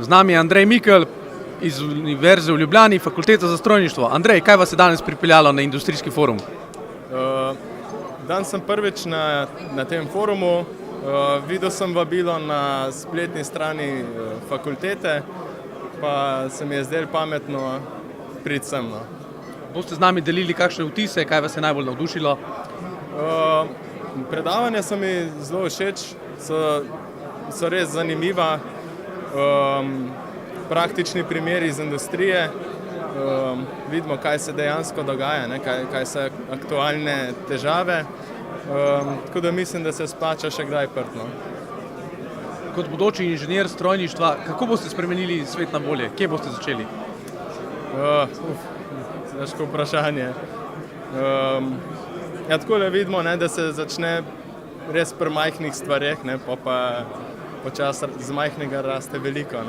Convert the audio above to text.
Z nami je Andrej Mikelj iz Univerze v Ljubljani, Fakulteta za strojništvo. Andrej, kaj vas je danes pripeljalo na industrijski forum? Danes sem prvič na tem forumu. Videl sem vabilo na spletni strani fakultete, pa se mi je zdelo pametno priti sem. Boste z nami delili kakšne vtise, kaj vas je najbolj navdušilo? Predavanja so mi zelo všeč, so res zanimiva. Praktični primeri iz industrije, vidimo, kaj se dejansko dogaja, kaj so aktualne težave, tako da mislim, da se splača še kdaj priti. Kot bodoči inženir strojništva, kako boste spremenili svet na bolje? Kje boste začeli? Težko vprašanje. Takole vidimo, da se začne res pri majhnih stvareh, pa počasi z majhnega raste veliko.